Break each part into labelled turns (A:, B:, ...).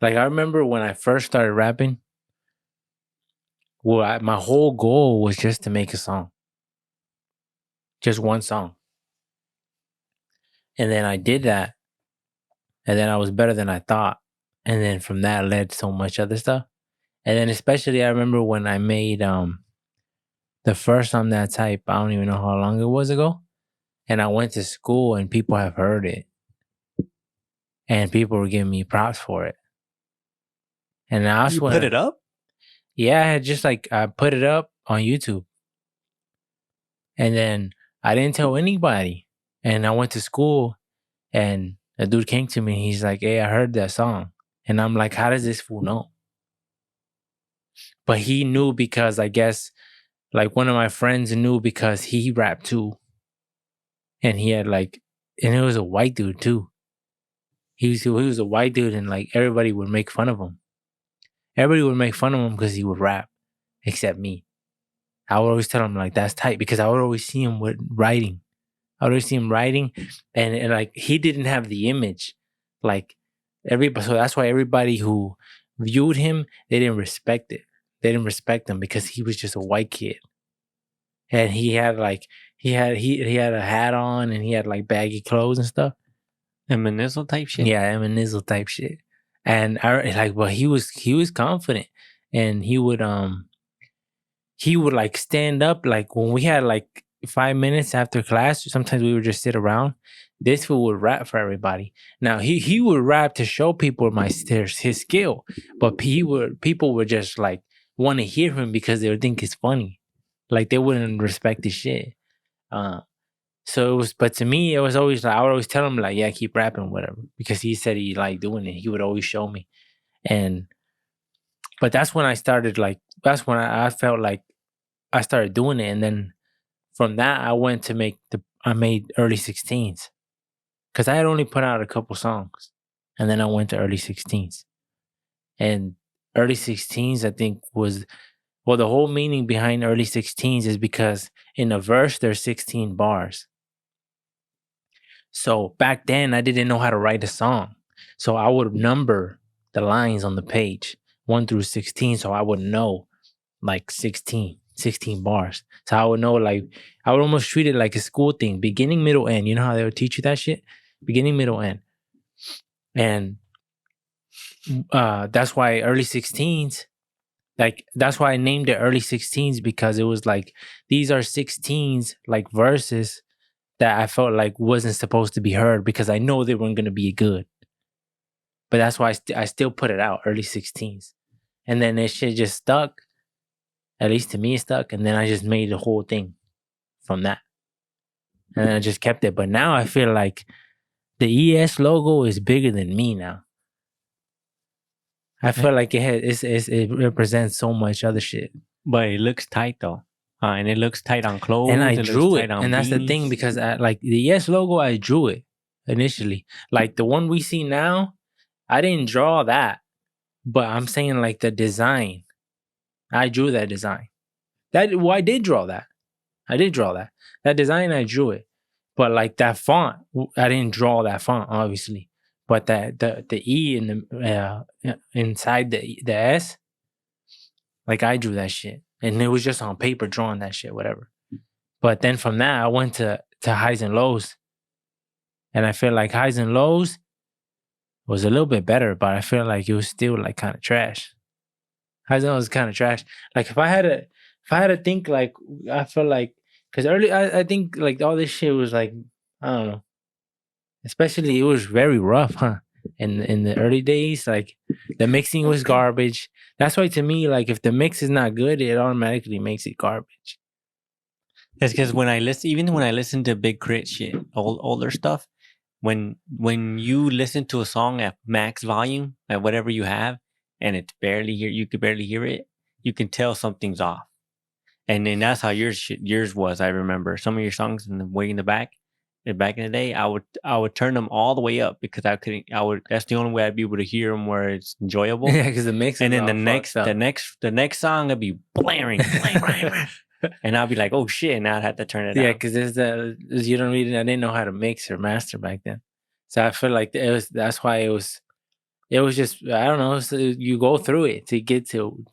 A: Like, I remember when I first started rapping, my whole goal was just to make a song. Just one song. And then I did that. And then I was better than I thought. And then from that led so much other stuff. And then especially I remember when I made the first song that type, I don't even know how long it was ago. And I went to school and people have heard it. And people were giving me props for it. And I also
B: put it up?
A: Yeah, I had just like I put it up on YouTube. And then I didn't tell anybody. And I went to school and a dude came to me. He's like, hey, I heard that song. And I'm like, how does this fool know? But he knew because I guess like one of my friends knew because he rapped too. And he had like, and it was a white dude too. He was a white dude and like everybody would make fun of him. Everybody would make fun of him because he would rap, except me. I would always tell him like, that's tight because I would always see him with writing. I would always see him writing and like he didn't have the image. Like everybody, so that's why everybody who viewed him, they didn't respect it. They didn't respect him because he was just a white kid. And he had like he had a hat on and he had like baggy clothes and stuff.
B: Eminem type shit.
A: Yeah, Eminem type shit. And I like, but he was confident, and he would like stand up like when we had like 5 minutes after class. Sometimes we would just sit around. This fool would rap for everybody. Now he would rap to show people his skill, but people would just like want to hear him because they would think it's funny. Like they wouldn't respect his shit. So it was, but to me, it was always like I would always tell him like, yeah, keep rapping, whatever, because he said he liked doing it. He would always show me, but that's when I started like that's when I felt like I started doing it, and then from that I went to I made early Sixteenz because I had only put out a couple songs, and then I went to early Sixteenz, and early Sixteenz I think was the whole meaning behind early Sixteenz is because in a verse there's 16 bars. So back then I didn't know how to write a song. So I would number the lines on the page 1 through 16. So I would know like 16 bars. So I would know like, I would almost treat it like a school thing, beginning, middle, end. You know how they would teach you that shit? Beginning, middle, end. And that's why early Sixteenz, like that's why I named it early Sixteenz, because it was like, these are 16s like verses that I felt like wasn't supposed to be heard because I know they weren't going to be good. But that's why I still put it out, early Sixteenz. And then this shit just stuck. At least to me, it stuck. And then I just made the whole thing from that. And then I just kept it. But now I feel like the ES logo is bigger than me now. I feel like it represents so much other shit.
B: But it looks tight though. And it looks tight on clothes.
A: And I drew it. And that's the thing, because like the Yes logo, I drew it initially. Like the one we see now, I didn't draw that. But I'm saying like the design. I drew that design. I did draw that. I did draw that. That design, I drew it. But like that font, I didn't draw that font, obviously. But the E in the inside the S, like I drew that shit. And it was just on paper drawing that shit, whatever. But then from that, I went to highs and lows. And I feel like highs and lows was a little bit better, but I feel like it was still like kind of trash. Highs and lows was kind of trash. Like if I had to think, like I feel like, because early, I think like all this shit was like, I don't know. Especially it was very rough, huh? In the early days, like the mixing was garbage. That's why to me, like if the mix is not good, it automatically makes it garbage.
B: That's because when I listen to Big Crit shit, older stuff, when you listen to a song at max volume, at whatever you have, and it's you could barely hear it, you can tell something's off. And then that's how yours was. I remember some of your songs way in the back in the day, I would turn them all the way up because that's the only way I'd be able to hear them where it's enjoyable.
A: Yeah, because the mix.
B: And then the next song would be blaring. And I'll be like, oh shit, and I'd have to turn it down.
A: Yeah, because I didn't know how to mix or master back then. So I feel like that's why it was it was just I don't know. So you go through it to get to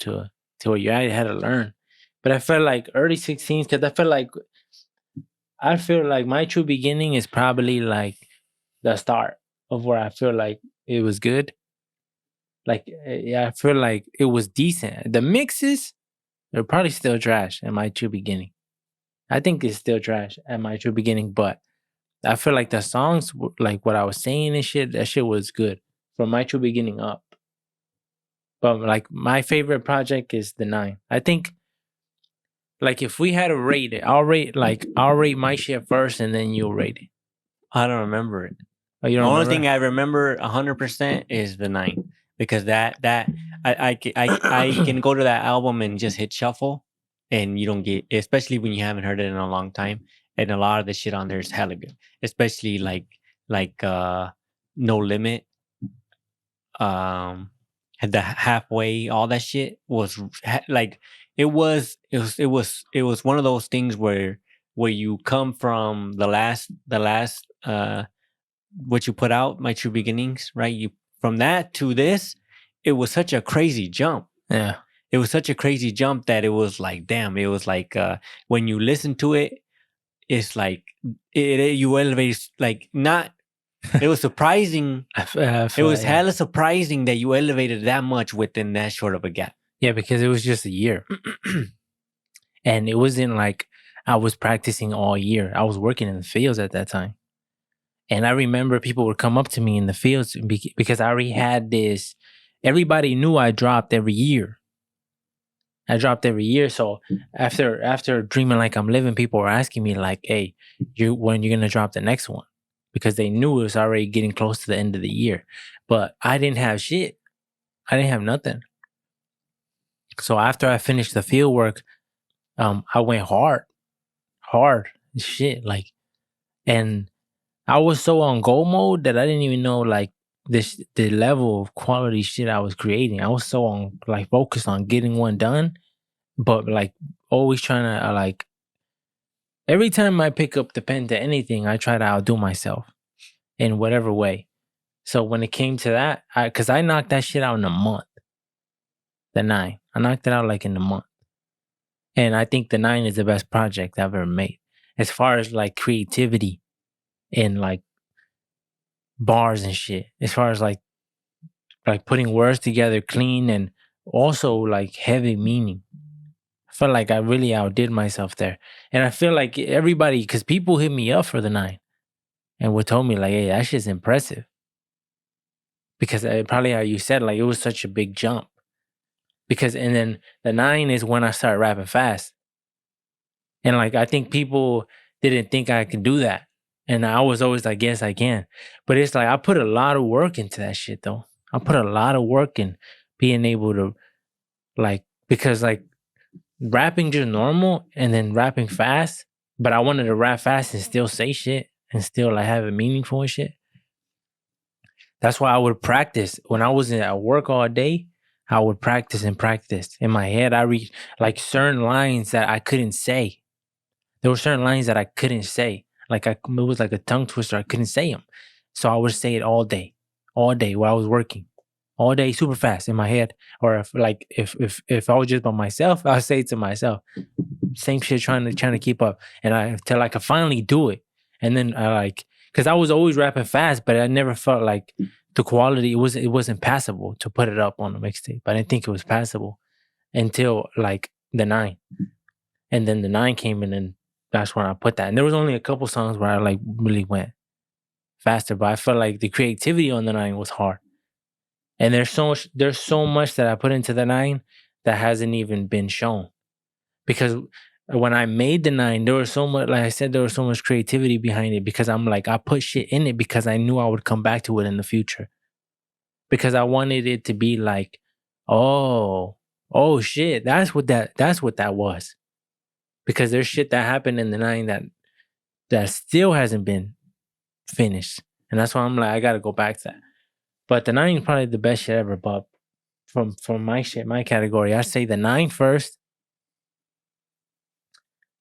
A: where you had to learn. But I felt like early 16s because I feel like my true beginning is probably like the start of where I feel like it was good. Like yeah, I feel like it was decent. The mixes they're probably still trash at my true beginning. I think it's still trash at my true beginning, but I feel like the songs, like what I was saying and shit, that shit was good from my true beginning up. But like my favorite project is the Nine. I think like if we had to rate it, I'll rate my shit first and then you'll rate it.
B: I don't remember it.
A: Oh, you
B: The
A: don't
B: only
A: remember?
B: thing I remember 100% is the 9 because I can go to that album and just hit shuffle, and you don't get, especially when you haven't heard it in a long time. And a lot of the shit on there is hella good, especially like No Limit, had the halfway, all that shit was like it was one of those things where you come from the last what you put out, My True Beginnings, right? You from that to this, it was such a crazy jump.
A: Yeah.
B: It was such a crazy jump that it was like, damn, it was like when you listen to it, it's like you elevate like not it was surprising. It was hella surprising that you elevated that much within that short of a gap.
A: Yeah, because it was just a year. And it wasn't like I was practicing all year. I was working in the fields at that time. And I remember people would come up to me in the fields because I already had this. Everybody knew I dropped every year. I dropped every year. So after Dreaming Like I'm Living, people were asking me like, "Hey, when you gonna drop the next one?" Because they knew it was already getting close to the end of the year. But I didn't have shit. I didn't have nothing. So after I finished the field work, I went hard shit. Like, and I was so on go mode that I didn't even know like the level of quality shit I was creating. I was so on like focused on getting one done, but like always trying to like every time I pick up the pen to anything, I try to outdo myself in whatever way. So when it came to that, because I knocked that shit out in a month, the Nine, I knocked it out like in a month, and I think the Nine is the best project I've ever made as far as like creativity and like bars and shit. As far as like putting words together clean and also like heavy meaning. I felt like I really outdid myself there. And I feel like everybody, because people hit me up for the Nine and would told me like, hey, that shit's impressive. Because probably how you said, like it was such a big jump. Because and then the Nine is when I started rapping fast. And like I think people didn't think I could do that. And I was always like, yes, I can. But it's like I put a lot of work into that shit though. I put a lot of work in being able to like because like rapping just normal and then rapping fast, but I wanted to rap fast and still say shit and still like have it meaningful and shit. That's why I would practice when I was at work all day. I would practice and practice in my head. I read like certain lines that I couldn't say. There were certain lines that I couldn't say. Like it was like a tongue twister. I couldn't say them, so I would say it all day while I was working, all day, super fast in my head. Or if I was just by myself, I'll say it to myself. Same shit, trying to keep up, and till I could finally do it. And then I like because I was always rapping fast, but I never felt like the quality. It wasn't passable to put it up on the mixtape. I didn't think it was passable until like the Nine, and then the Nine came in and that's when I put that. And there was only a couple songs where I like really went faster, but I felt like the creativity on the Nine was hard. And there's so much that I put into the Nine that hasn't even been shown. Because when I made the Nine, there was so much, like I said, there was so much creativity behind it because I'm like, I put shit in it because I knew I would come back to it in the future. Because I wanted it to be like, oh, shit, that's what that was. Because there's shit that happened in the Nine that still hasn't been finished. And that's why I'm like, I gotta go back to that. But the Nine is probably the best shit ever, but from my shit, my category, I say the Nine first.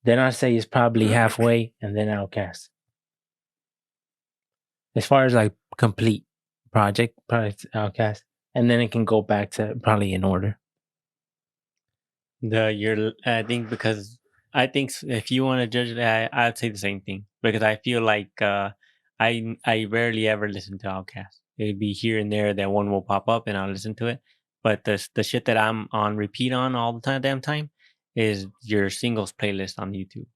A: Then I say it's probably halfway, and then Outcast. As far as like complete project, probably Outcast, and then it can go back to probably in order.
B: I think because I think if you want to judge it, I'd say the same thing because I feel like I rarely ever listen to Outkast. It'd be here and there that one will pop up and I'll listen to it. But the shit that I'm on repeat on all the damn time is your singles playlist on YouTube.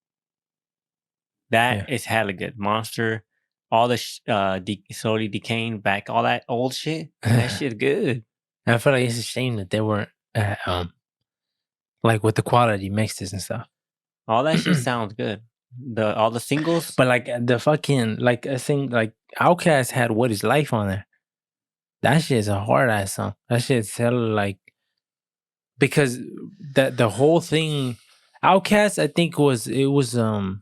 B: That is hella good. Monster, all the slowly decaying back, all that old shit. That shit good.
A: I feel like it's a shame that they weren't like with the quality mixes and stuff.
B: All that shit sounds good. All the singles,
A: but like the fucking like a thing like Outkast had "What Is Life" on there. That shit is a hard ass song. That shit's hella like because the whole thing. Outkast, I think it was the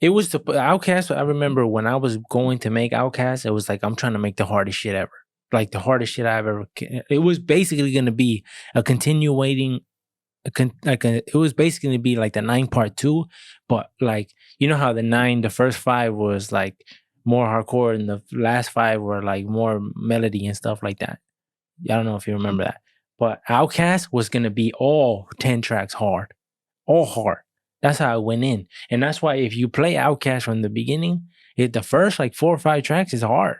A: Outkast. I remember when I was going to make Outkast, it was like I'm trying to make the hardest shit ever, like the hardest shit I've ever. It was basically going to be a continuating. It was basically going to be like the 9 part 2, but like you know how the first 5 was like more hardcore and the last 5 were like more melody and stuff like that. I don't know if you remember that, but Outkast was going to be all 10 tracks hard, all hard. That's how it went in, and that's why if you play Outkast from the beginning, the first like 4 or 5 tracks is hard.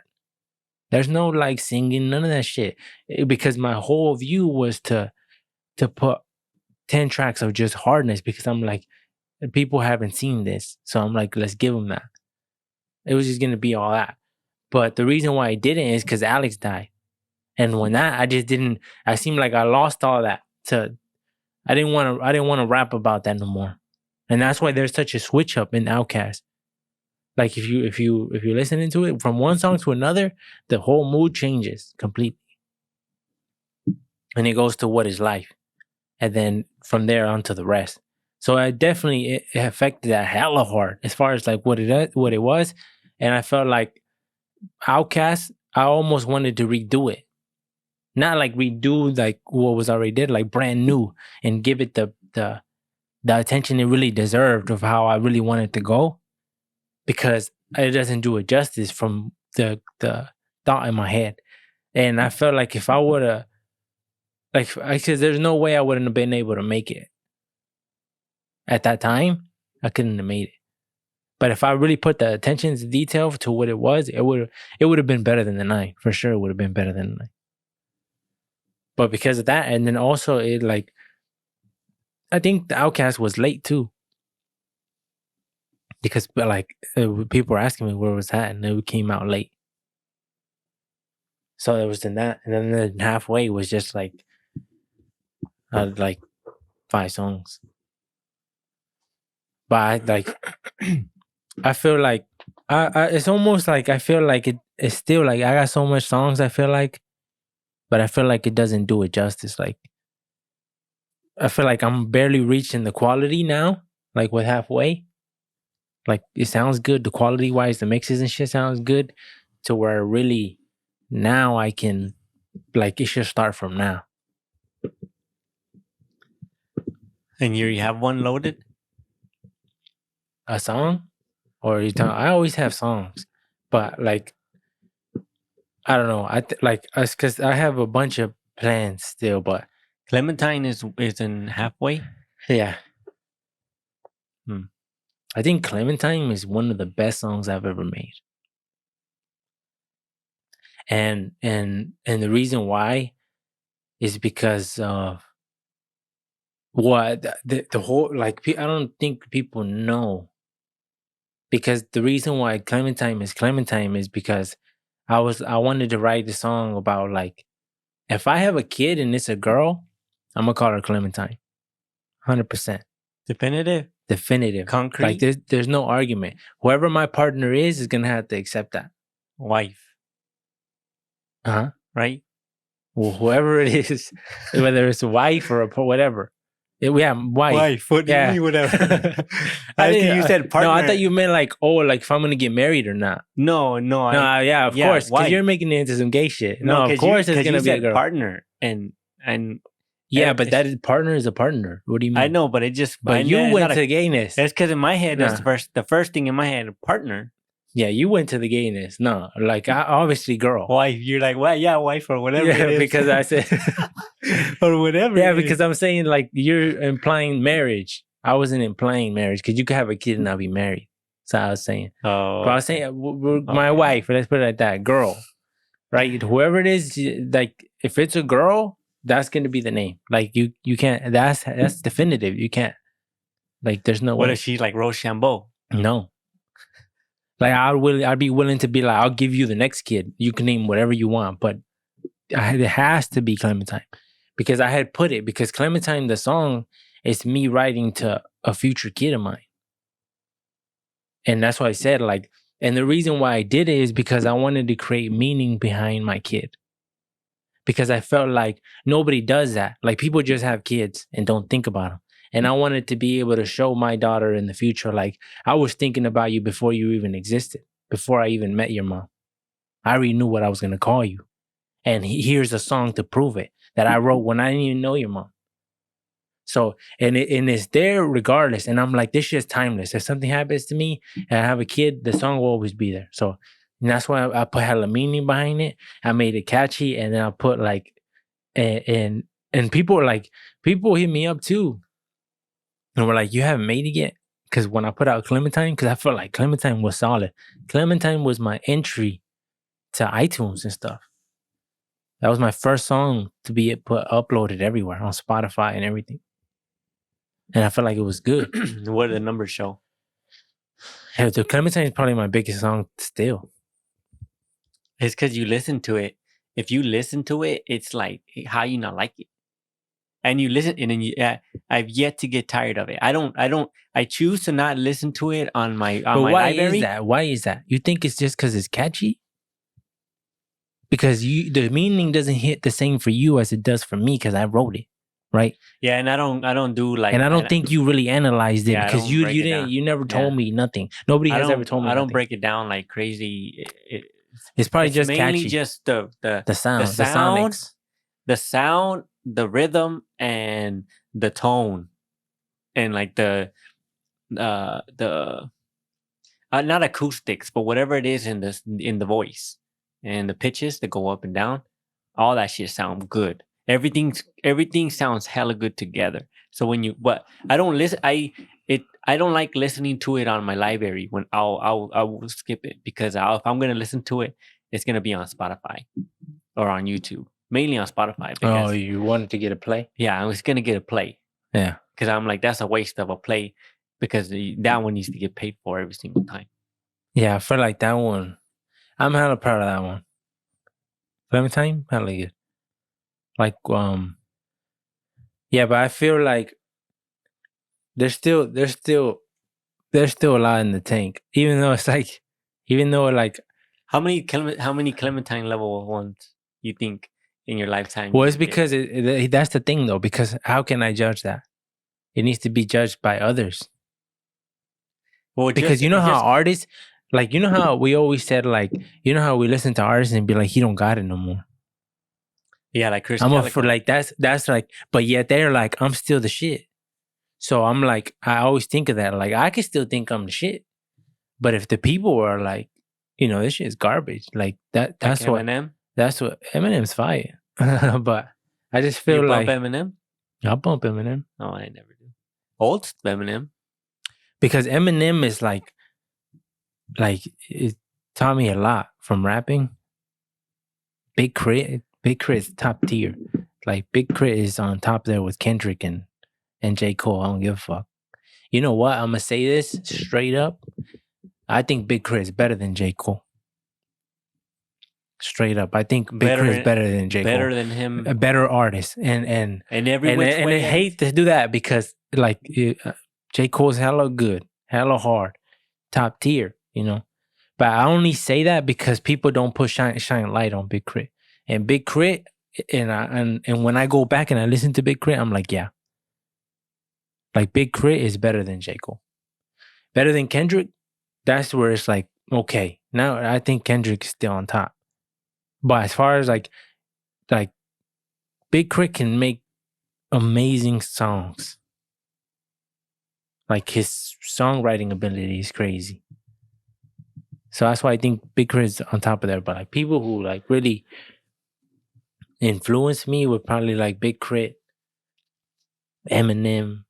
A: There's no like singing, none of that shit, because my whole view was to put 10 tracks of just hardness because I'm like, people haven't seen this. So I'm like, let's give them that. It was just going to be all that. But the reason why I didn't is because Alex died. And when I seemed like I lost all that. I didn't want to rap about that no more. And that's why there's such a switch up in Outkast. Like if you're listening to it from one song to another, the whole mood changes completely. And it goes to What Is Life. And then from there on to the rest. So it affected that hella hard as far as like what it was. And I felt like Outkast, I almost wanted to redo it. Not like redo like what was already did, like brand new and give it the attention it really deserved of how I really wanted to go. Because it doesn't do it justice from the thought in my head. And I felt like if I would have because there's no way I wouldn't have been able to make it. At that time, I couldn't have made it. But if I really put the attention to detail to what it was, it would have been better than the 9. For sure, it would have been better than the 9. But because of that, and then also it like, I think the Outkast was late too. Because like people were asking me where it was at, and it came out late. So it was in that, and then halfway was just like, like 5 songs. But I feel like it's almost like I feel like it's still like I got so much songs. I feel like, but I feel like it doesn't do it justice. Like I feel like I'm barely reaching the quality now. Like with halfway, like it sounds good. The quality wise, the mixes and shit sounds good. To where really now I can like it should start from now.
B: And you have one loaded?
A: A song? Or you talking? I always have songs, but like I don't know. Because I have a bunch of plans still, but
B: Clementine is in halfway.
A: Yeah. I think Clementine is one of the best songs I've ever made. And the reason why is because of what the whole like I don't think people know. Because the reason why Clementine is because I wanted to write the song about like if I have a kid and it's a girl, I'm gonna call her Clementine. 100%. Definitive.
B: Concrete.
A: Like there's no argument. Whoever my partner is gonna have to accept that.
B: Wife. Right?
A: Well, whoever it is, whether it's a wife or whatever. Wife.
B: Wife. What do you mean, whatever? I think you said partner.
A: No, I thought you meant like if I'm gonna get married or not.
B: No.
A: Yeah, of course. Because you're making it into some gay shit. No, of course it's gonna be a girl.
B: Partner and
A: yeah, but that is partner is a partner. What do you mean?
B: I know, but it just.
A: But you went to gayness.
B: That's because in my head, that's the first thing in my head. Partner.
A: Yeah, you went to the gayness. No, like obviously girl.
B: Wife, you're like, what? Yeah, wife or whatever it is.
A: Because I said
B: or whatever.
A: Yeah, because I'm saying like you're implying marriage. I wasn't implying marriage because you could have a kid and not be married. So I was saying.
B: Oh.
A: But I was saying my wife, let's put it like that, girl. Right? Whoever it is, like if it's a girl, that's gonna be the name. Like you can't that's definitive. You can't. Like there's no
B: What
A: way.
B: if she's like Rochambeau?
A: No. Like I'd be willing to be like, I'll give you the next kid. You can name whatever you want, but it has to be Clementine. Because I had put it, because Clementine, the song, is me writing to a future kid of mine. And that's why I said, like, and the reason why I did it is because I wanted to create meaning behind my kid. Because I felt like nobody does that. Like people just have kids and don't think about them. And I wanted to be able to show my daughter in the future, like, I was thinking about you before you even existed, before I even met your mom. I already knew what I was going to call you. And here's a song to prove it that I wrote when I didn't even know your mom. So, and it's there regardless. And I'm like, this shit's timeless. If something happens to me and I have a kid, the song will always be there. So, and that's why I put hella meaning behind it. I made it catchy. And then I put like, and people are like, people hit me up too. And we're like, you haven't made it yet? Because when I put out Clementine, because I felt like Clementine was solid. Clementine was my entry to iTunes and stuff. That was my first song to be uploaded everywhere on Spotify and everything. And I felt like it was good.
B: What did the numbers show?
A: Hell, the Clementine is probably my biggest song still.
B: It's because you listen to it. If you listen to it, it's like, how you not like it? And you listen, and then I've yet to get tired of it. I choose to not listen to it on my library.
A: Why is that? You think it's just because it's catchy? Because the meaning doesn't hit the same for you as it does for me because I wrote it, right?
B: Yeah, and I don't do like,
A: and I don't think you really analyzed it because you never told me nothing. Nobody has ever told me.
B: I don't break it down like crazy.
A: It's probably just
B: mainly
A: catchy.
B: Just the
A: sound,
B: the sound, the rhythm, and the tone, and like the not acoustics, but whatever it is in the voice and the pitches that go up and down, all that shit sound good. Everything sounds hella good together. So I don't listen. I don't like listening to it on my library. When I will skip it because if I'm gonna listen to it, it's gonna be on Spotify or on YouTube. Mainly on Spotify. Because,
A: you wanted to get a play?
B: Yeah, I was gonna get a play.
A: Yeah,
B: because I'm like, that's a waste of a play because that one needs to get paid for every single time.
A: Yeah, I feel like that one. I'm hella proud of that one. Clementine, hella good. Like, yeah, but I feel like there's still a lot in the tank. Even though
B: how many Clementine level ones you think in your lifetime?
A: Well, it's because that's the thing though. Because how can I judge that? It needs to be judged by others. Well, because how artists, like, you know how we always said, like, you know how we listen to artists and be like, he don't got it no more.
B: Yeah, like Chris.
A: That's like, but yet they're like, I'm still the shit. So I'm like, I always think of that. Like, I can still think I'm the shit. But if the people are like, this shit is garbage. Like that's like what Eminem? That's what Eminem's fire. But I just feel
B: you
A: like
B: bump Eminem.
A: I bump Eminem.
B: No, I never do. Old Eminem.
A: Because Eminem is like it taught me a lot from rapping. Big Crit is top tier. Like Big Crit is on top there with Kendrick and J. Cole. I don't give a fuck. You know what? I'm gonna say this straight up. I think Big Crit is better than J. Cole. Straight up, I think Big Crit is better than J. Cole.
B: Better than him.
A: A better artist, and
B: every which way.
A: And I hate to do that because like J. Cole's hella good, hella hard, top tier, But I only say that because people don't put shine light on Big Crit. And Big Crit, and when I go back and I listen to Big Crit, I'm like, yeah. Like Big Crit is better than J. Cole. Better than Kendrick, that's where it's like, okay. Now I think Kendrick is still on top. But as far as like Big Crit can make amazing songs. Like his songwriting ability is crazy. So that's why I think Big Crit is on top of there. But like people who like really influenced me would probably like Big Crit, Eminem,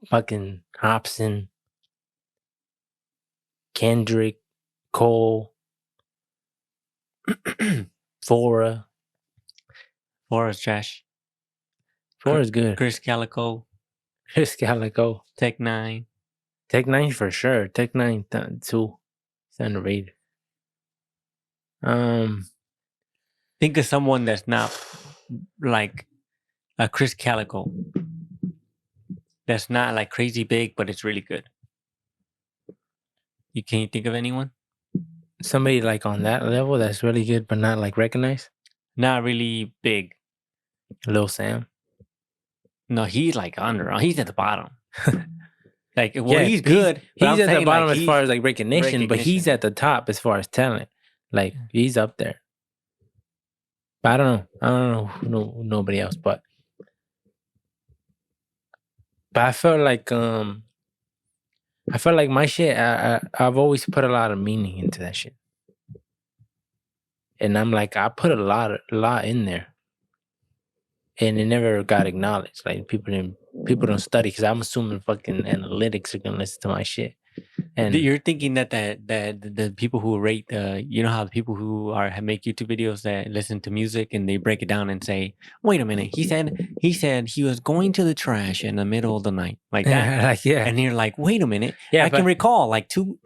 A: fucking Hobson, Kendrick, Cole, Fora.
B: Fora's trash.
A: Fora's good.
B: Chris Calico,
A: Chris Calico.
B: Tech Nine.
A: Tech Nine for sure. Tech Nine too. It's underrated.
B: Think of someone that's not like a Chris Calico. That's not like crazy big, but it's really good. Can you think of anyone?
A: Somebody like on that level that's really good, but not like recognized.
B: Not really big.
A: Lil Sam.
B: No, he's like under. He's at the bottom. Like, well, yeah, he's good.
A: He's at the bottom like as far as like recognition, but he's at the top as far as talent. Like he's up there. But I don't know nobody else, but I felt like my shit. I've always put a lot of meaning into that shit, and I'm like I put a lot in there, and it never got acknowledged. Like people don't study because I'm assuming fucking analytics are gonna listen to my shit. And
B: you're thinking that the people who rate you know how the people who make YouTube videos that listen to music and they break it down and say, wait a minute, he said he was going to the trash in the middle of the night, like that.
A: Like, yeah.
B: And you're like, wait a minute, I can recall like two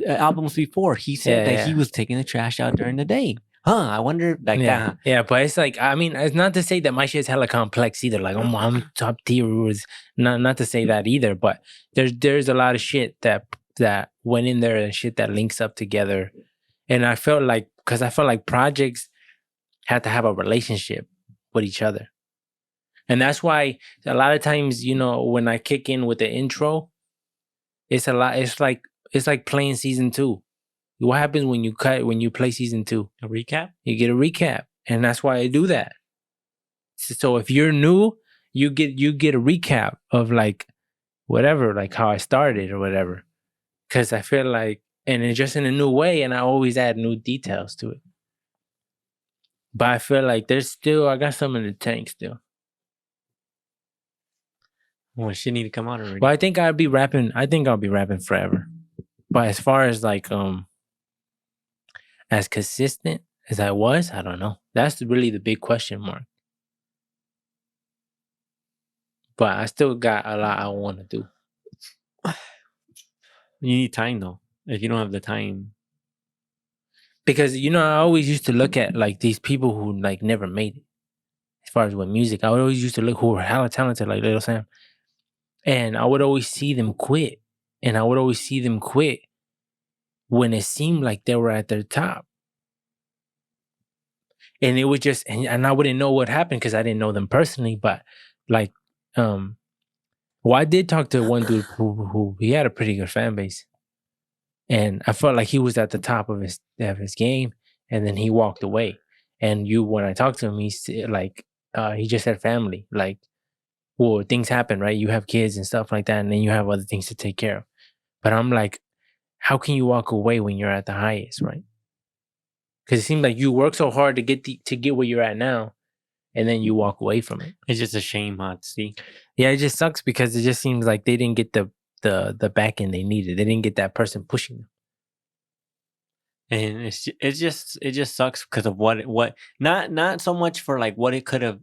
B: albums before he said that he was taking the trash out during the day. I wonder like that.
A: Yeah, but it's like, I mean, it's not to say that my shit's hella complex either. Like, I'm top tier. Was not to say that either. But there's a lot of shit that went in there and shit that links up together. And I felt like, because I felt like projects had to have a relationship with each other. And that's why a lot of times, you know, when I kick in with the intro, it's like playing season 2. What happens when you play season 2?
B: A recap?
A: You get a recap. And that's why I do that. So if you're new, you get a recap of like whatever, like how I started or whatever. Cause I feel like, and it's just in a new way, and I always add new details to it. But I feel like I got some in the tank still.
B: Well, shit need to come out already.
A: But I think I'll be rapping forever. But as far as like as consistent as I was, I don't know. That's really the big question mark. But I still got a lot I want to do.
B: You need time though. If you don't have the time.
A: Because, you know, I always used to look at like these people who like never made it. As far as with music, I would always used to look who were hella talented like Lil Sam. And I would always see them quit. And I would always see them quit when it seemed like they were at their top. And it would just, and I wouldn't know what happened because I didn't know them personally. But like, well, I did talk to one dude who he had a pretty good fan base. And I felt like he was at the top of his game. And then he walked away. And when I talked to him, he said like, he just had family. Like, well, things happen, right? You have kids and stuff like that. And then you have other things to take care of. But I'm like, how can you walk away when you're at the highest, right? Because it seems like you work so hard to get where you're at now, and then you walk away from it.
B: It's just a shame, see.
A: Yeah, it just sucks because it just seems like they didn't get the back end they needed. They didn't get that person pushing them.
B: And it just sucks because of what not so much for like what he could have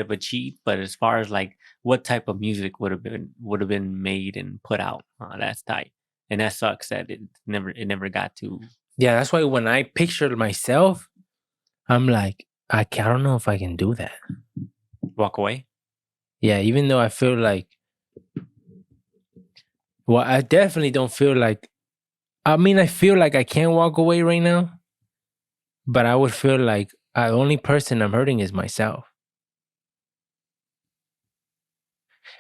B: achieved, but as far as like what type of music would have been made and put out. That's tight. And that sucks that it never got to.
A: Yeah, that's why when I pictured myself, I'm like, I don't know if I can do that.
B: Walk away?
A: Yeah, even though I feel like, well, I definitely don't feel like, I mean, I feel like I can't walk away right now, but I would feel like the only person I'm hurting is myself.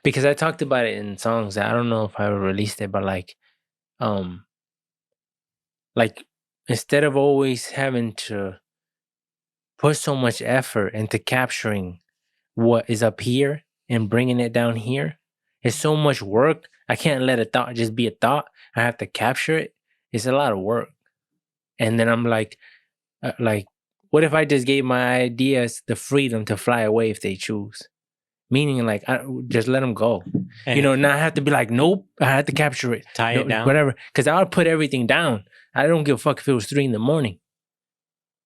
A: Because I talked about it in songs. I don't know if I ever released it, but like instead of always having to put so much effort into capturing what is up here and bringing it down here, It's so much work. I can't let a thought just be a thought. I have to capture it. It's a lot of work. And then I'm like, what if I just gave my ideas the freedom to fly away if they choose? Meaning, like, just let them go. Not have to be like, nope, I had to capture it.
B: Tie it down.
A: Whatever. Because I would put everything down. I don't give a fuck if it was 3 a.m.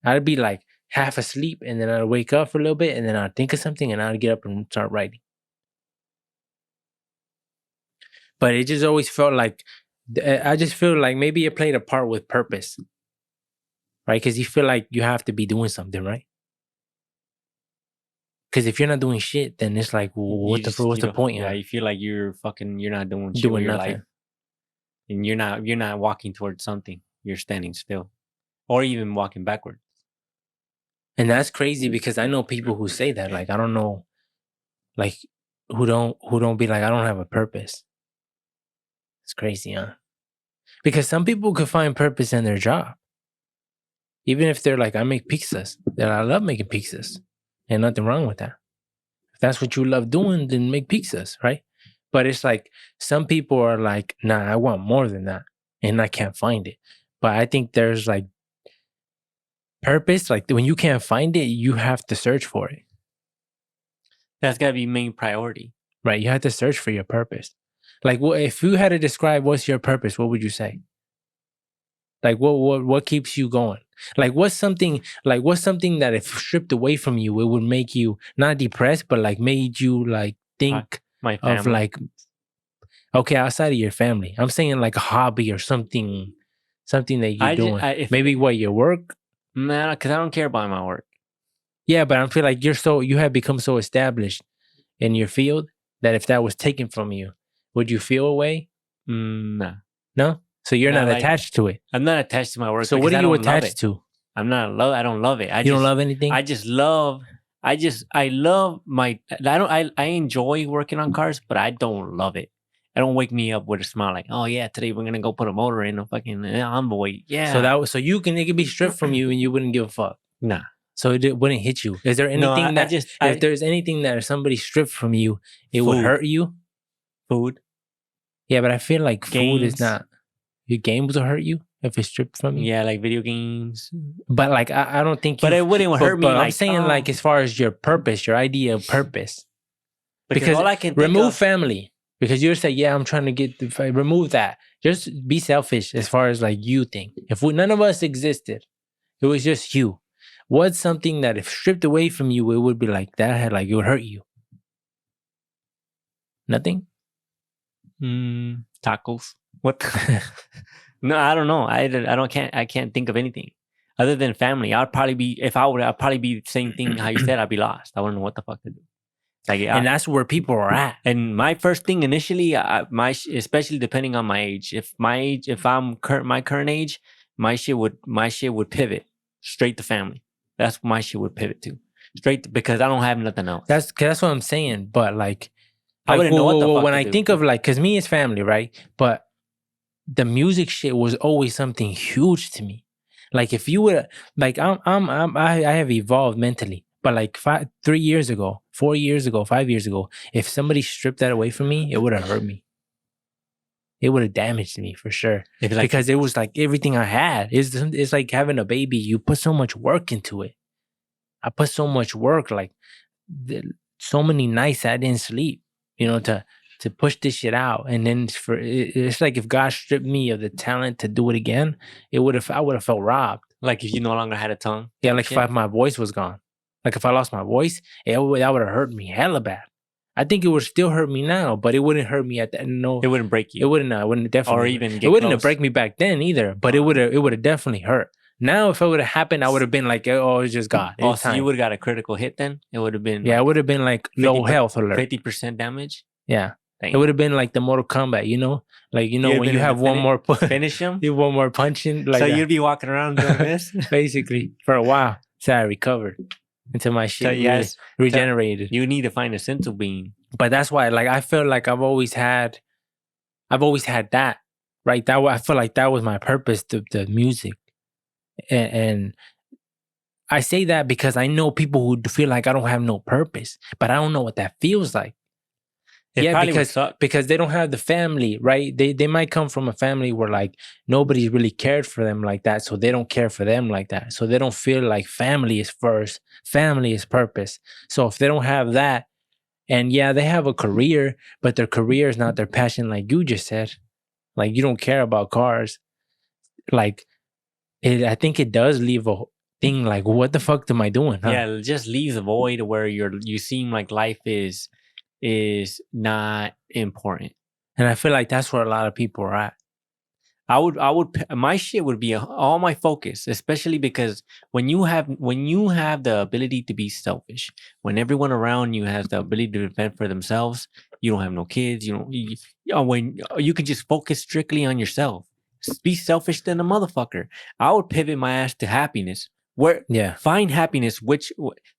A: I'd be like half asleep, and then I'd wake up for a little bit, and then I'd think of something, and I'd get up and start writing. But it just always felt like, I just feel like maybe it played a part with purpose. Right? Because you feel like you have to be doing something, right? Because if you're not doing shit, then it's like, what's the point?
B: Yeah, you feel like you're not doing shit with your life. And you're not walking towards something. You're standing still. Or even walking backwards.
A: And that's crazy because I know people who say that. Like, I don't know, like, who don't be like, I don't have a purpose. It's crazy, huh? Because some people could find purpose in their job. Even if they're like, I make pizzas. I love making pizzas. And nothing wrong with that. If that's what you love doing, then make pizzas, right? But it's like, some people are like, nah, I want more than that. And I can't find it. But I think there's like purpose. Like, when you can't find it, you have to search for it.
B: That's got to be main priority.
A: Right? You have to search for your purpose. Like, if you had to describe what's your purpose, what would you say? Like, what keeps you going? Like, what's something that if stripped away from you, it would make you not depressed, but like made you like think of like, okay, outside of your family. I'm saying like a hobby or something that you're doing. Maybe your work?
B: Nah, because I don't care about my work.
A: Yeah, but I feel like you have become so established in your field that if that was taken from you, would you feel a way?
B: Nah.
A: No? So you're not attached to it.
B: I'm not attached to my work.
A: So what are you attached to?
B: I don't love it.
A: You don't love anything?
B: I enjoy working on cars, but I don't love it. I don't wake me up with a smile like, oh yeah, today we're gonna go put a motor in a fucking Envoy. Yeah.
A: So it could be stripped from you and you wouldn't give a fuck.
B: Nah.
A: So it wouldn't hit you. Is there anything if there's anything that somebody stripped from you, it would hurt you?
B: Food.
A: Yeah, but I feel like food is not. Your games will hurt you if it's stripped from you.
B: Yeah, like video games.
A: But like I don't think.
B: But it wouldn't hurt me.
A: But I'm saying like as far as your purpose, your idea of purpose. Because all I can remove family. Because you're saying, yeah, I'm trying to remove that. Just be selfish as far as like you think. If none of us existed, it was just you. What's something that if stripped away from you, it would be like that? Like it would hurt you. Nothing.
B: Tacos. What? No, I don't know. I can't think of anything other than family. I'd probably be the same thing how you said. I'd be lost. I wouldn't know what the fuck to do. Like,
A: and that's where people are at.
B: And my first thing initially, especially depending on my age. If I'm my current age, my shit would pivot straight to family. That's what my shit would pivot to because I don't have nothing else.
A: That's what I'm saying. But like, I wouldn't know what the fuck when I think of like, because me it's family, right? But the music shit was always something huge to me. Like if you would like, I have evolved mentally. But like 3 years ago, 4 years ago, 5 years ago, if somebody stripped that away from me, it would have hurt me. It would have damaged me for sure. Because it was like everything I had. It's like having a baby. You put so much work into it. I put so much work, like so many nights I didn't sleep, to push this shit out. And then it's like if God stripped me of the talent to do it again, I would have felt robbed.
B: Like if you no longer had a tongue?
A: Yeah, like if my voice was gone. Like if I lost my voice, that would have hurt me hella bad. I think it would still hurt me now, but it wouldn't hurt me at the end. No,
B: it wouldn't break you.
A: It wouldn't definitely.
B: Or even get
A: it wouldn't
B: close.
A: Have break me back then either. But it would have definitely hurt. Now, if it would have happened, I would have been like, oh, it's just God.
B: Oh, so you would have got a critical hit then? It would have been.
A: Yeah, it would have been like low health alert.
B: 50% damage?
A: Yeah. Dang. It would have been like the Mortal Kombat, Like, when you have one more
B: finish him?
A: You one more punching. Like
B: so you'd be walking around doing this?
A: Basically, for a while. So I recovered until my shit regenerated.
B: You need to find a sense of being.
A: But that's why, like, I feel like I've always had that, right? I feel like that was my purpose, the music. And I say that because I know people who feel like I don't have no purpose, but I don't know what that feels like.
B: It probably would suck.
A: because they don't have the family, right? They might come from a family where like nobody's really cared for them like that, so they don't care for them like that. So they don't feel like family is first, family is purpose. So if they don't have that, and yeah, they have a career, but their career is not their passion, like you just said. Like you don't care about cars. Like I think it does leave a thing like, what the fuck am I doing? Huh?
B: Yeah, it just leaves a void where you seem like life is not important.
A: And I feel like that's where a lot of people are at.
B: My shit would be all my focus, especially because when you have the ability to be selfish, when everyone around you has the ability to defend for themselves, you don't have no kids, when you can just focus strictly on yourself, be selfish than a motherfucker. I would pivot my ass to happiness. Find happiness,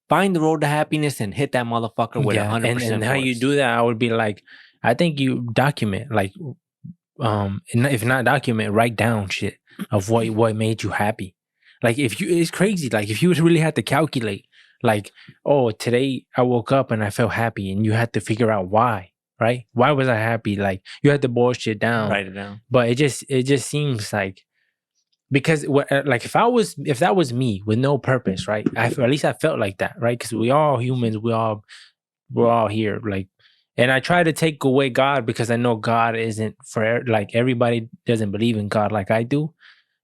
B: find the road to happiness and hit that motherfucker with 100%.
A: And how you do that, I would be like, I think you document, like, if not document, write down shit of what made you happy. Like it's crazy. Like if you really had to calculate, like, oh, today I woke up and I felt happy, and you had to figure out why, right? Why was I happy? Like you had to boil shit down,
B: write it down.
A: But it just seems like, because like if that was me with no purpose, right? At least I felt like that, right? Because we all humans, we're all here, like. And I try to take away God because I know God isn't for, like, everybody doesn't believe in God like I do.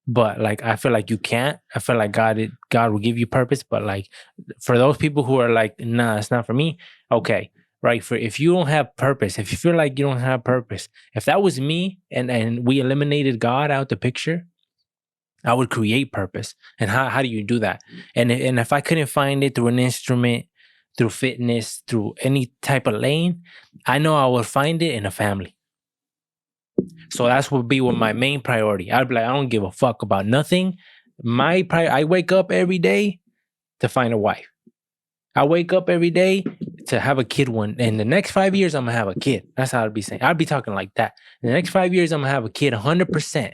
A: But like I feel like you can't. I feel like God will give you purpose. But like for those people who are like, nah, it's not for me. Okay, right. For if you don't have purpose, if you feel like you don't have purpose, if that was me and we eliminated God out the picture, I would create purpose. And how do you do that? And if I couldn't find it through an instrument, through fitness, through any type of lane, I know I will find it in a family. So that's would be my main priority. I'd be like, I don't give a fuck about nothing. I wake up every day to find a wife. I wake up every day to have a kid. In the next 5 years, I'm gonna have a kid. That's how I'd be saying. I'd be talking like that. In the next 5 years, I'm gonna have a kid 100%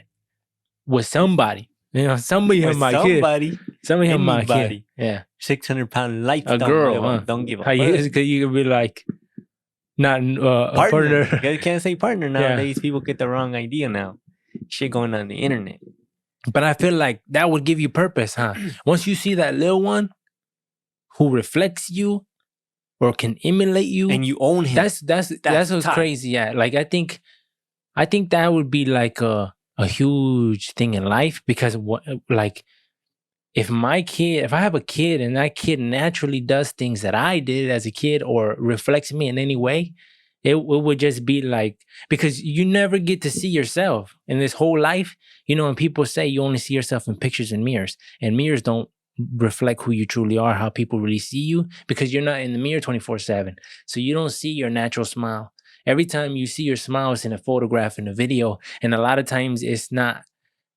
A: with somebody. Somebody have my kid. Somebody have my kid. Yeah.
B: 600-pound life.
A: A girl.
B: Don't give a
A: fuck. You could be like, not a partner.
B: You can't say partner nowadays. People get the wrong idea now. Shit going on the internet.
A: But I feel like that would give you purpose, huh? Once you see that little one who reflects you or can emulate you,
B: and you own him.
A: That's what's crazy. Yeah. Like I think that would be like a huge thing in life, because like if I have a kid and that kid naturally does things that I did as a kid or reflects me in any way, it would just be like, because you never get to see yourself in this whole life. And people say you only see yourself in pictures and mirrors don't reflect who you truly are, how people really see you, because you're not in the mirror 24/7. So you don't see your natural smile. Every time you see your smile, it's in a photograph, in a video. And a lot of times it's not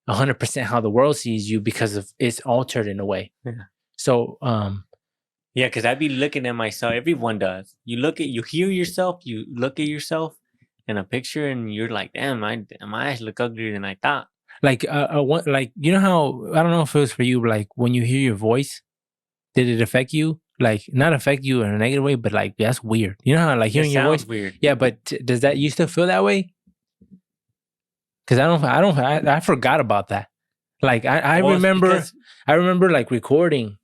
A: 100% how the world sees you because it's altered in a way.
B: Yeah.
A: So,
B: yeah, because I'd be looking at myself. Everyone does. You hear yourself, you look at yourself in a picture and you're like, damn, my eyes look uglier than I thought.
A: Like, like, you know how, I don't know if it was for you, but like when you hear your voice, did it affect you? Like, not affect you in a negative way, but like, that's weird. You know how like hearing your voice?
B: Weird.
A: Yeah, but does that, you still feel that way? Because I forgot about that. Like I remember like recording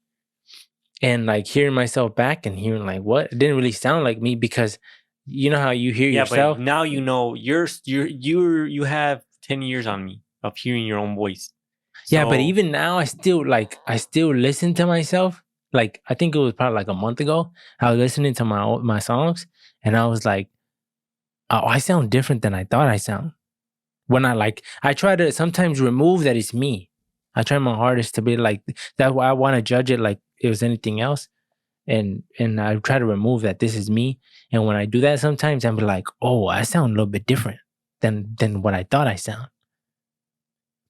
A: and like hearing myself back and hearing like, what? It didn't really sound like me, because you know how you hear yourself.
B: But now you have 10 years on me of hearing your own voice.
A: So, yeah, but even now I still listen to myself. Like I think it was probably like a month ago, I was listening to my songs and I was like, oh, I sound different than I thought I sound. When I try to sometimes remove that it's me. I try my hardest to be like, that's why I want to judge it like it was anything else. And I try to remove that this is me. And when I do that, sometimes I'm like, oh, I sound a little bit different than what I thought I sound.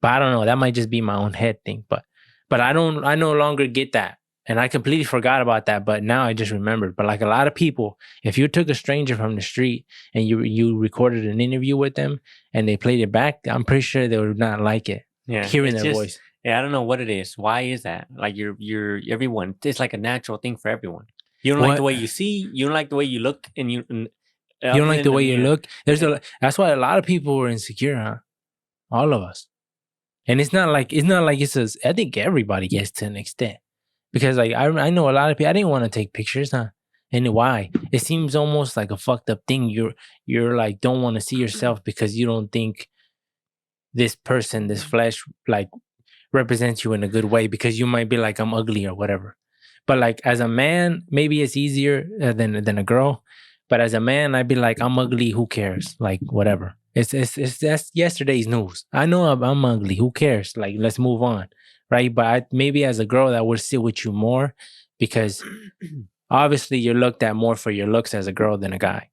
A: But I don't know. That might just be my own head thing. But I no longer get that. And I completely forgot about that. But now I just remembered. But like a lot of people, if you took a stranger from the street and you recorded an interview with them and they played it back, I'm pretty sure they would not like it.
B: Yeah,
A: hearing their voice.
B: Yeah, I don't know what it is. Why is that? Like you're everyone. It's like a natural thing for everyone. You don't like the way you see. You don't like the way you look, and
A: You don't like the way you look. That's why a lot of people were insecure, huh? All of us. And it's not like it's a. I think everybody gets to an extent because like I know a lot of people. I didn't want to take pictures, huh? And why? It seems almost like a fucked up thing. You're like don't want to see yourself because you don't think this person, this flesh, like represents you in a good way because you might be like I'm ugly or whatever. But like as a man, maybe it's easier than a girl. But as a man, I'd be like I'm ugly. Who cares? Like whatever. It's that's yesterday's news. I know I'm ugly. Who cares? Like let's move on, right? But maybe as a girl, that would sit with you more because obviously you're looked at more for your looks as a girl than a guy.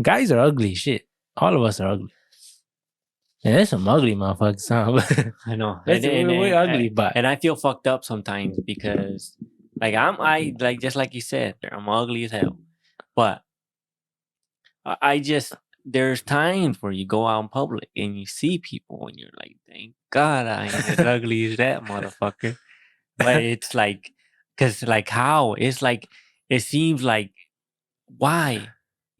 A: Guys are ugly, shit. All of us are ugly. And there's some ugly motherfuckers, huh?
B: I know.
A: We're ugly, but
B: and I feel fucked up sometimes because like I like just like you said, I'm ugly as hell. But I just there's times where you go out in public and you see people and you're like, thank God I ain't as ugly as that motherfucker. But it's like, cause like how? It's like it seems like why?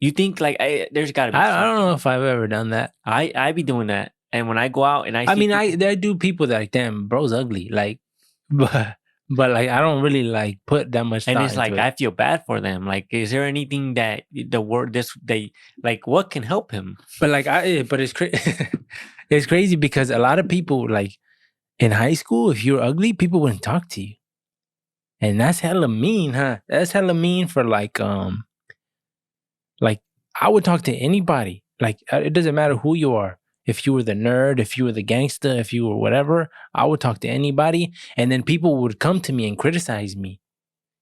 B: You think like there's gotta be
A: I don't know if I've ever done that.
B: I be doing that. And when I go out and I
A: mean I do people that like damn bro's ugly. Like but like I don't really like put that much thought
B: and it's
A: into
B: like
A: it.
B: I feel bad for them. Like is there anything that they like what can help him?
A: But like but it's it's crazy because a lot of people like in high school, if you're ugly, people wouldn't talk to you. And that's hella mean, huh? That's hella mean for like I would talk to anybody. Like it doesn't matter who you are. If you were the nerd, if you were the gangster, if you were whatever, I would talk to anybody. And then people would come to me and criticize me.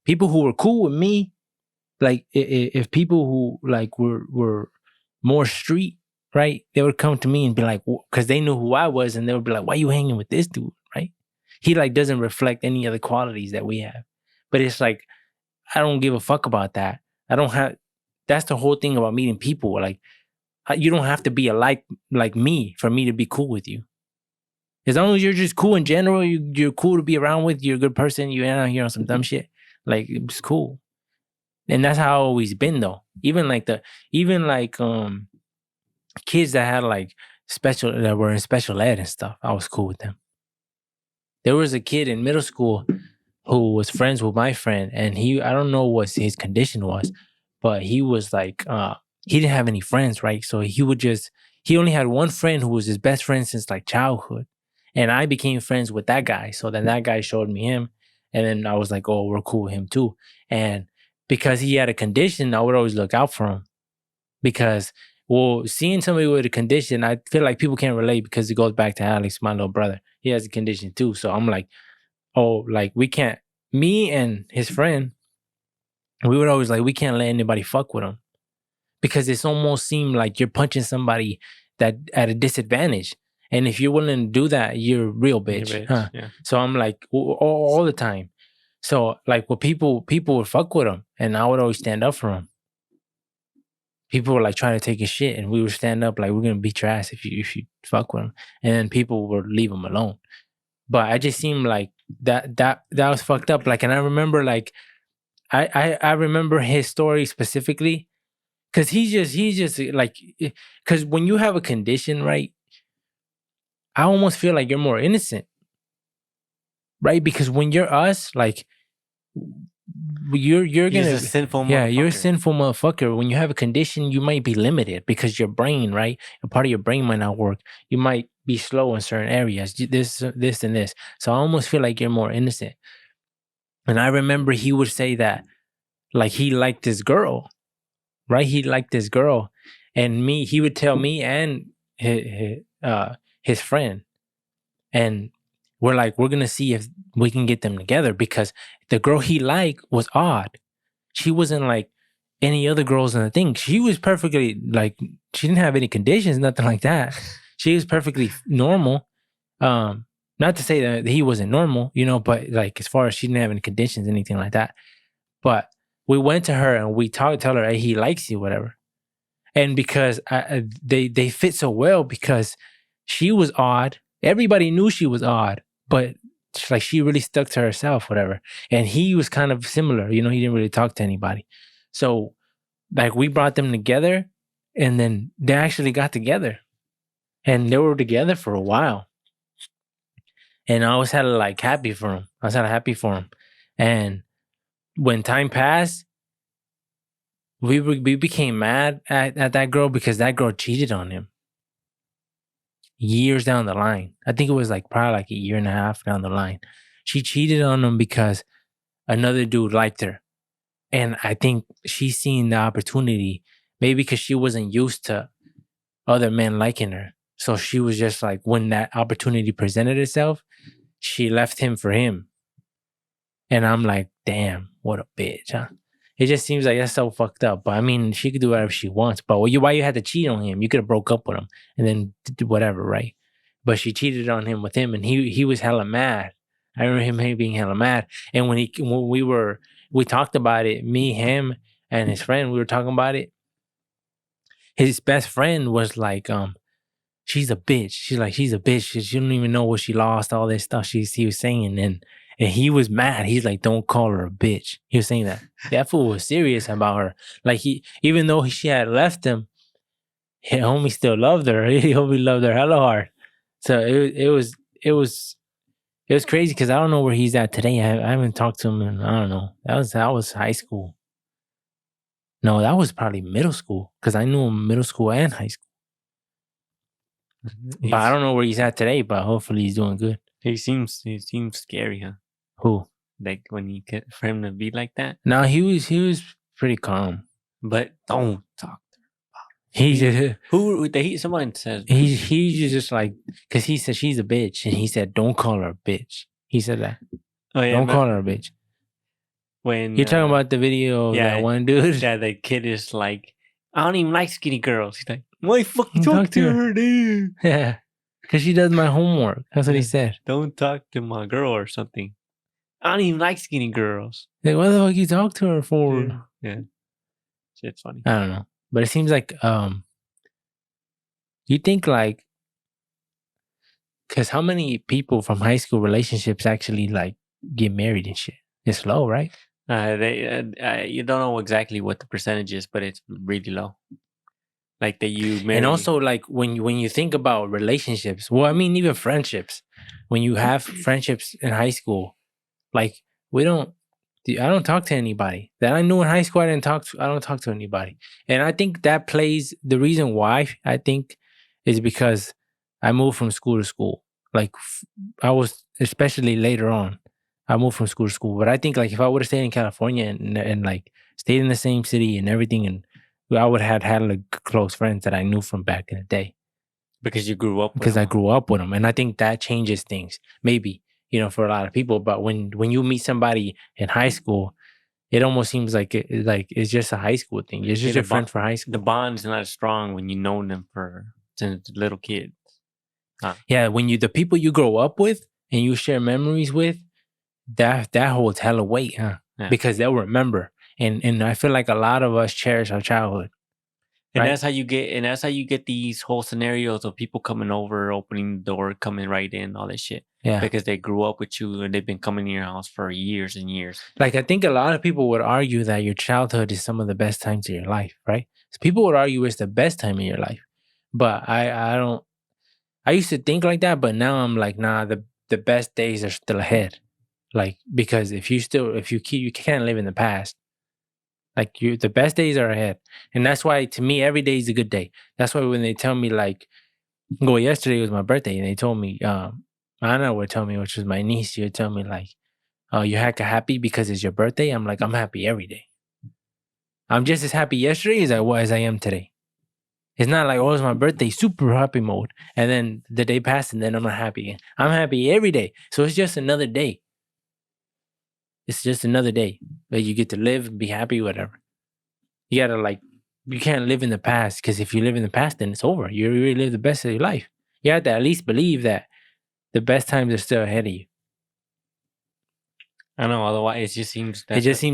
A: People who were cool with me, like if people who like were more street, right? They would come to me and be like, because they knew who I was, and they would be like, "Why you hanging with this dude?" Right? He like doesn't reflect any other qualities that we have. But it's like I don't give a fuck about that. I don't have. That's the whole thing about meeting people. Like you don't have to be alike like me for me to be cool with you. As long as you're just cool in general, you're cool to be around with. You're a good person. You ain't out here on some dumb shit. Like it's cool. And that's how I've always been though. Even like kids that had like that were in special ed and stuff, I was cool with them. There was a kid in middle school who was friends with my friend, and I don't know what his condition was, but he was like he didn't have any friends, right? So he only had one friend who was his best friend since like childhood. And I became friends with that guy. So then that guy showed me him. And then I was like, oh, we're cool with him too. And because he had a condition, I would always look out for him. Because, seeing somebody with a condition, I feel like people can't relate because it goes back to Alex, my little brother. He has a condition too. So I'm like, oh, like we can't, me and his friend, we would always like, we can't let anybody fuck with him. Because it's almost seemed like you're punching somebody that at a disadvantage. And if you're willing to do that, you're a real bitch. Huh? Yeah. So I'm like all the time. So like people would fuck with him, and I would always stand up for him. People were like trying to take his shit, and we would stand up like we're gonna beat your ass if you fuck with him. And then people would leave him alone. But I just seemed like that was fucked up. Like, and I remember like I remember his story specifically. Cause he's just like, cause when you have a condition, right? I almost feel like you're more innocent, right? Because when you're us, like, you're gonna
B: a sinful motherfucker.
A: Yeah, you're a sinful motherfucker. When you have a condition, you might be limited because your brain, right? A part of your brain might not work. You might be slow in certain areas. This, and this. So I almost feel like you're more innocent. And I remember he would say that, like, he liked this girl. Right, he liked this girl, and he would tell me and his friend, and we're like, we're gonna see if we can get them together because the girl he liked was odd. She wasn't like any other girls in the thing. She was perfectly like, she didn't have any conditions, nothing like that. She was perfectly normal. Not to say that he wasn't normal, but like as far as she didn't have any conditions, anything like that, but. We went to her and we tell her, hey, he likes you, whatever. And because they fit so well because she was odd. Everybody knew she was odd, but like she really stuck to herself, whatever. And he was kind of similar, he didn't really talk to anybody. So like we brought them together, and then they actually got together, and they were together for a while. And I was hella like happy for him. I was hella happy for him. And when time passed, we became mad at that girl because that girl cheated on him. Years down the line. I think it was like probably like a year and a half down the line. She cheated on him because another dude liked her. And I think she's seen the opportunity, maybe because she wasn't used to other men liking her. So she was just like, when that opportunity presented itself, she left him for him. And I'm like, damn, what a bitch, huh? It just seems like that's so fucked up. But I mean, she could do whatever she wants. But why you had to cheat on him? You could have broke up with him and then do whatever, right? But she cheated on him with him, and he was hella mad. I remember him being hella mad. And when we talked about it, me, him, and his friend, we were talking about it. His best friend was like, she's a bitch. She's a bitch. She don't even know what she lost, all this stuff he was saying. And he was mad. He's like, don't call her a bitch. He was saying that. That fool was serious about her. Like even though she had left him, homie still loved her. He homie loved her hella hard. So it was crazy because I don't know where he's at today. I haven't talked to him in, I don't know. That was high school. No, that was probably middle school because I knew him middle school and high school. But I don't know where he's at today, but hopefully he's doing good.
B: He seems scary, huh?
A: Who?
B: Like when you get for him to be like that?
A: No, he was pretty calm.
B: But don't talk to her.
A: He just
B: someone says
A: he's just like, because he said she's a bitch, and he said don't call her a bitch. He said that. Oh yeah, don't call her a bitch. When you're talking about the video of that one dude,
B: yeah, the kid is like, I don't even like skinny girls. He's like, why fuck you talk to her, dude?
A: Yeah, because she does my homework. That's what he said.
B: Don't talk to my girl or something. I don't even like skinny girls.
A: Like, what the fuck you talk to her for?
B: Yeah. Shit's funny.
A: I don't know. But it seems like you think like, because how many people from high school relationships actually like get married and shit? It's low, right?
B: You don't know exactly what the percentage is, but it's really low. Like that you marry.
A: And also like when you think about relationships, well, I mean even friendships. When you have friendships in high school, like I don't talk to anybody that I knew in high school. I don't talk to anybody. And I think that plays the reason why, I think, is because I moved from school to school. Like I was, especially later on, I moved from school to school. But I think like if I would have stayed in California and like stayed in the same city and everything, and I would have had like close friends that I knew from back in the day.
B: Because you grew up with
A: Because I grew up with them. And I think that changes things. Maybe, for a lot of people. But when you meet somebody in high school, it almost seems like it's just a high school thing. It's just your friend for high school.
B: The bond's not as strong when you know them since little kids.
A: Yeah, when the people you grow up with and you share memories with, that holds hella weight, huh? Yeah. Because they'll remember. And I feel like a lot of us cherish our childhood.
B: And right? that's how you get these whole scenarios of people coming over, opening the door, coming right in, all that shit. Yeah. Because they grew up with you and they've been coming to your house for years and years.
A: Like I think a lot of people would argue that your childhood is some of the best times of your life, right? So people would argue it's the best time in your life. But I don't. I used to think like that, but now I'm like, nah, the best days are still ahead. Like, because you can't live in the past. Like the best days are ahead. And that's why to me, every day is a good day. That's why when they tell me like, well, yesterday was my birthday and they told me, Anna would tell me, which was my niece, she would tell me like, oh, you're happy because it's your birthday? I'm like, I'm happy every day. I'm just as happy yesterday as I am today. It's not like, oh, it's my birthday, super happy mode. And then the day passed and then I'm not happy again. I'm happy every day. So it's just another day. It's just another day that you get to live and be happy, whatever. You gotta you can't live in the past, because if you live in the past, then it's over. You really live the best of your life. You have to at least believe that the best times are still ahead of you.
B: I know, otherwise it just
A: seems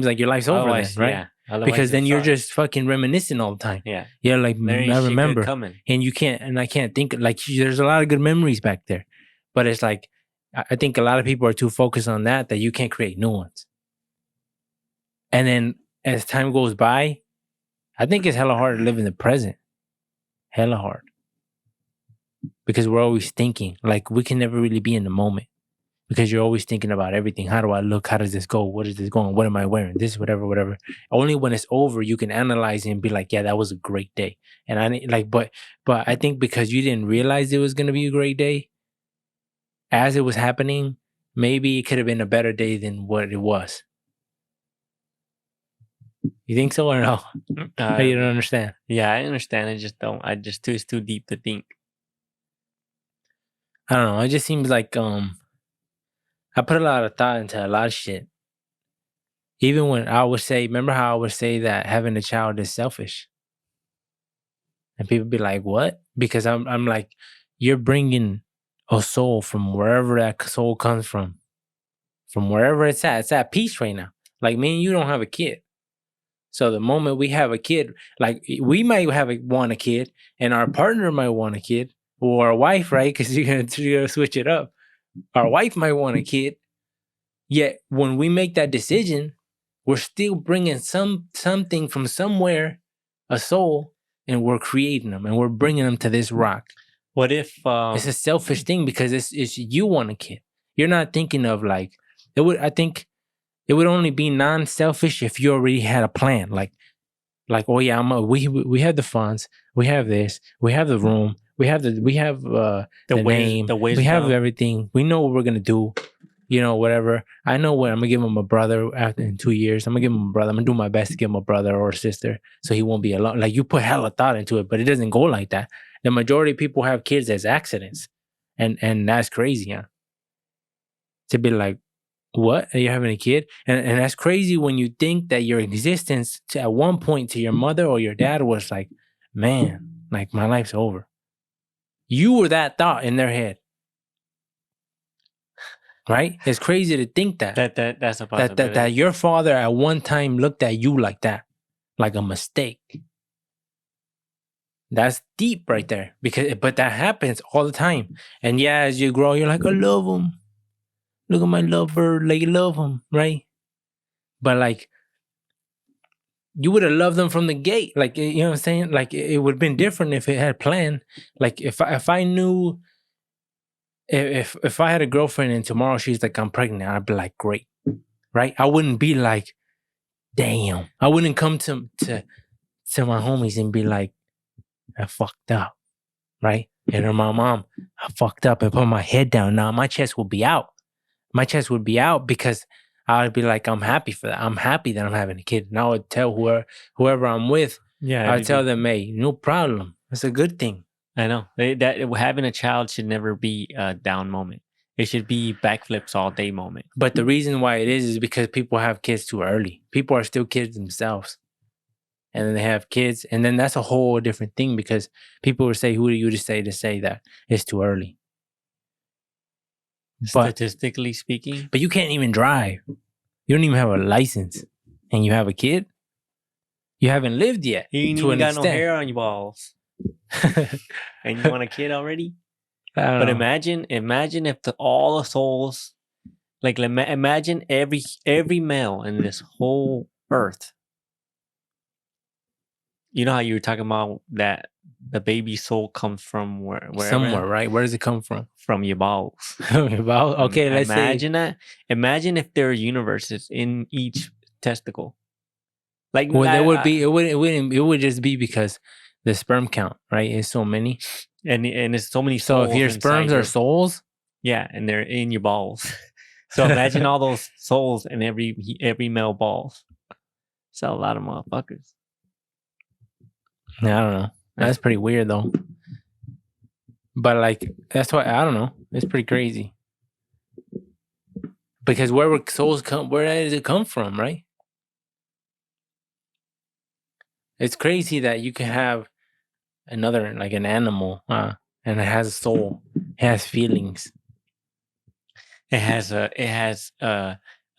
A: like your life's over then, right? Yeah. Because then you're just fucking reminiscing all the time. Yeah. Yeah, like I remember. And you can't, and I can't think, like there's a lot of good memories back there. But it's like, I think a lot of people are too focused on that you can't create new ones. And then as time goes by, I think it's hella hard to live in the present. Hella hard. Because we're always thinking. Like, we can never really be in the moment. Because you're always thinking about everything. How do I look? How does this go? What is this going? What am I wearing? This, whatever. Only when it's over, you can analyze it and be like, yeah, that was a great day. And I like, but I think because you didn't realize it was gonna be a great day, as it was happening, maybe it could have been a better day than what it was. You think so or no? You don't understand?
B: Yeah, I understand. I just don't. It's too deep to think.
A: I don't know. It just seems like I put a lot of thought into a lot of shit. Even when I would say, remember how I would say that having a child is selfish? And people be like, what? Because I'm like, you're bringing a soul from wherever that soul comes from wherever it's at. It's at peace right now. Like, me and you don't have a kid. So the moment we have a kid, like, we might want a kid, and our partner might want a kid, or our wife, right? Because you're gonna switch it up. Our wife might want a kid. Yet when we make that decision, we're still bringing something from somewhere, a soul, and we're creating them, and we're bringing them to this rock.
B: What if
A: it's a selfish thing because it's you want a kid. You're not thinking of like it would. I think it would only be non-selfish if you already had a plan. Like oh yeah, we have the funds, we have this, we have the room, we have the name, we have everything. We know what we're gonna do. You know, whatever. I know what I'm gonna give him a brother after in 2 years. I'm gonna give him a brother. I'm gonna do my best to give him a brother or a sister so he won't be alone. Like, you put hella thought into it, but it doesn't go like that. The majority of people have kids as accidents, and that's crazy, huh? To be like, what? Are you having a kid? And that's crazy when you think that your existence at one point to your mother or your dad was like, man, like, my life's over. You were that thought in their head. Right? It's crazy to think that.
B: That's a possibility.
A: That your father at one time looked at you like that, like a mistake. That's deep right there. But that happens all the time. And yeah, as you grow, you're like, I love him. Look at my lovebird, like, love him, right? But like, you would have loved them from the gate. Like, you know what I'm saying? Like, it would have been different if it had planned. Like, if I knew. If I had a girlfriend and tomorrow she's like, I'm pregnant, I'd be like, great, right? I wouldn't be like, damn. I wouldn't come to my homies and be like, I fucked up, right? And then my mom, I fucked up and put my head down. Now my chest would be out. My chest would be out because I would be like, I'm happy for that. I'm happy that I'm having a kid. And I would tell whoever I'm with, I would tell them, hey, no problem. It's a good thing.
B: I know that having a child should never be a down moment. It should be backflips all day moment.
A: But the reason why it is because people have kids too early. People are still kids themselves. And then they have kids. And then that's a whole different thing because people will say, who do you to say that it's too early?
B: Statistically speaking.
A: But you can't even drive. You don't even have a license. And you have a kid? You haven't lived yet.
B: You ain't even got no hair on your balls. And you want a kid already? But imagine if all the souls, like, imagine every male in this whole earth. You know how you were talking about that the baby soul comes from where
A: somewhere, right? Where does it come from?
B: From your balls.
A: Your balls? Okay, let's
B: imagine that. Imagine if there are universes in each testicle. Like,
A: well, there would be. It would just be because the sperm count, right? Is so many,
B: and it's so many. Souls
A: so if your sperms are souls,
B: yeah, and they're in your balls. So imagine all those souls in every male balls. It's a lot of motherfuckers.
A: Yeah, I don't know. That's pretty weird though. But like, that's why I don't know. It's pretty crazy. Because where would souls come? Where does it come from, right? It's crazy that you can have another, like an animal, and it has a soul, it has feelings,
B: it has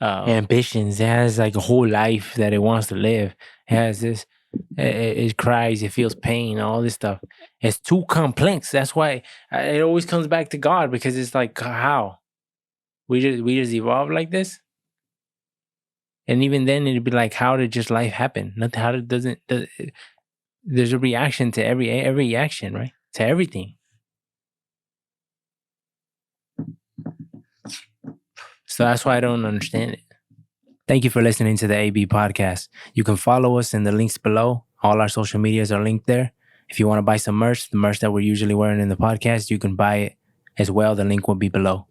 A: ambitions, it has like a whole life that it wants to live. It has this. It cries, it feels pain, all this stuff. It's too complex. That's why it always comes back to God, because it's like, how we just evolved like this. And even then, it'd be like, how did just life happen? Nothing. there's a reaction to every action, right? To everything. So that's why I don't understand it. Thank you for listening to the AB podcast. You can follow us in the links below. All our social medias are linked there. If you want to buy some merch, the merch that we're usually wearing in the podcast, you can buy it as well. The link will be below.